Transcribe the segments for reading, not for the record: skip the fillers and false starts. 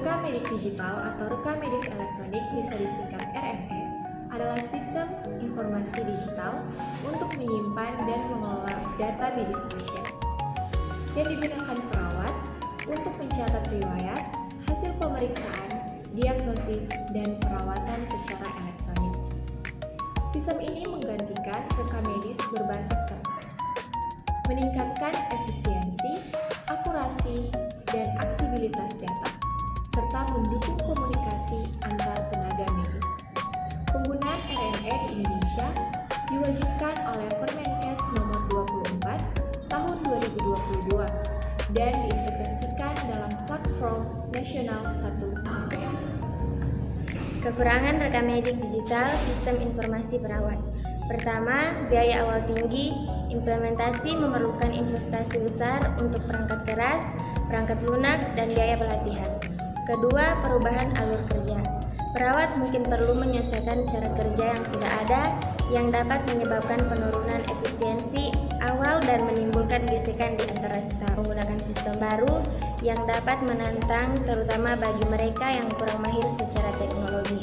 Rekam medik digital atau rekam medis elektronik bisa disingkat RME adalah sistem informasi digital untuk menyimpan dan mengelola data medis pasien yang digunakan perawat untuk mencatat riwayat, hasil pemeriksaan, diagnosis, dan perawatan secara elektronik. Sistem ini menggantikan rekam medis berbasis kertas, meningkatkan efisiensi, akurasi, dan aksesibilitas data, serta mendukung komunikasi antar tenaga medis. Penggunaan RME di Indonesia diwajibkan oleh Permenkes Nomor 24 Tahun 2022 dan diintegrasikan dalam Platform Nasional 1 ASEAN. Kekurangan rekam medik digital sistem informasi perawat. Pertama, biaya awal tinggi. Implementasi memerlukan investasi besar untuk perangkat keras, perangkat lunak, dan biaya pelatihan. Kedua, perubahan alur kerja. Perawat mungkin perlu menyelesaikan cara kerja yang sudah ada yang dapat menyebabkan penurunan efisiensi awal dan menimbulkan gesekan di antara staf. Menggunakan sistem baru yang dapat menantang terutama bagi mereka yang kurang mahir secara teknologi.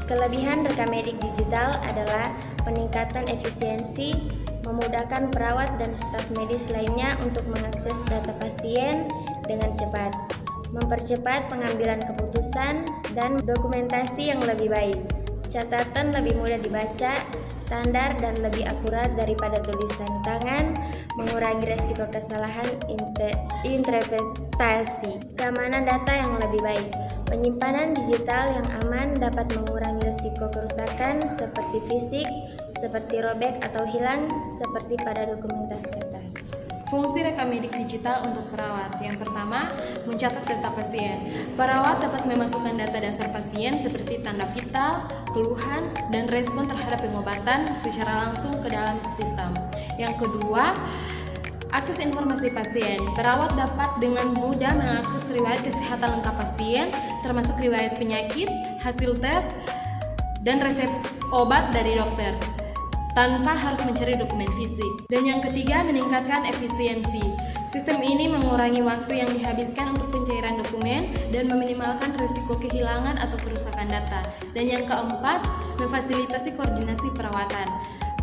Kelebihan rekam medik digital adalah peningkatan efisiensi, memudahkan perawat dan staf medis lainnya untuk mengakses data pasien dengan cepat, mempercepat pengambilan keputusan, dan dokumentasi yang lebih baik. Catatan lebih mudah dibaca, standar, dan lebih akurat daripada tulisan tangan, mengurangi resiko kesalahan interpretasi. Keamanan data yang lebih baik. Penyimpanan digital yang aman dapat mengurangi risiko kerusakan seperti fisik, seperti robek atau hilang, seperti pada dokumentasi kertas. Fungsi rekam medik digital untuk perawat. Yang pertama, mencatat data pasien. Perawat dapat memasukkan data dasar pasien seperti tanda vital, keluhan, dan respon terhadap pengobatan secara langsung ke dalam sistem. Yang kedua, akses informasi pasien. Perawat dapat dengan mudah mengakses riwayat kesehatan lengkap pasien, termasuk riwayat penyakit, hasil tes, dan resep obat dari dokter, tanpa harus mencari dokumen fisik. Dan yang ketiga, meningkatkan efisiensi. Sistem ini mengurangi waktu yang dihabiskan untuk pencairan dokumen dan meminimalkan risiko kehilangan atau kerusakan data. Dan yang keempat, memfasilitasi koordinasi perawatan.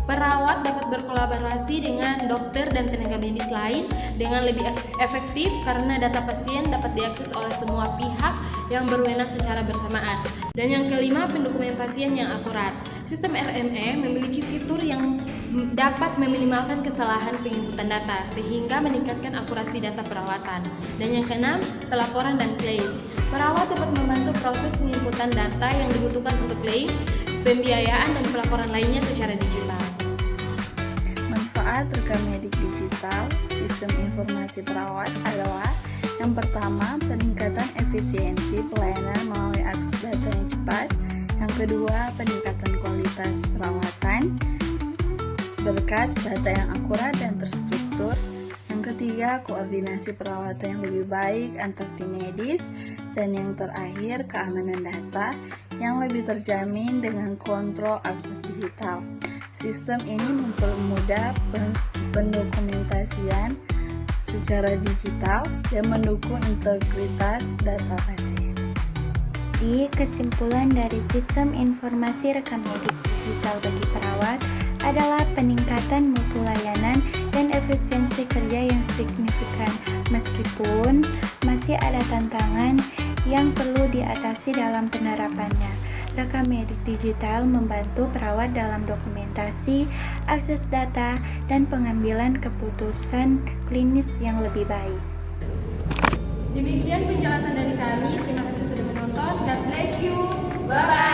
Perawat dapat berkolaborasi dengan dokter dan tenaga medis lain dengan lebih efektif karena data pasien dapat diakses oleh semua pihak yang berwenang secara bersamaan. Dan yang kelima, pendokumentasian yang akurat. Sistem RME memiliki fitur yang dapat meminimalkan kesalahan penginputan data sehingga meningkatkan akurasi data perawatan. Dan yang keenam, pelaporan dan klaim. Perawat dapat membantu proses penginputan data yang dibutuhkan untuk klaim, pembiayaan, dan pelaporan lainnya secara digital. Manfaat rekam medik digital sistem informasi perawat adalah yang pertama, peningkatan efisiensi pelayanan melalui akses data yang cepat. Yang kedua, peningkatan kualitas perawatan berkat data yang akurat dan terstruktur. Yang ketiga, koordinasi perawatan yang lebih baik antar tim medis. Dan yang terakhir, keamanan data yang lebih terjamin dengan kontrol akses digital. Sistem ini mempermudah pendokumentasian secara digital dan mendukung integritas data pasien. Jadi, kesimpulan dari sistem informasi rekam medik digital bagi perawat adalah peningkatan mutu layanan dan efisiensi kerja yang signifikan, meskipun masih ada tantangan yang perlu diatasi dalam penerapannya. Rekam medik digital membantu perawat dalam dokumentasi, akses data, dan pengambilan keputusan klinis yang lebih baik. Demikian penjelasan dari kami. Terima kasih sudah menonton. God bless you. Bye-bye.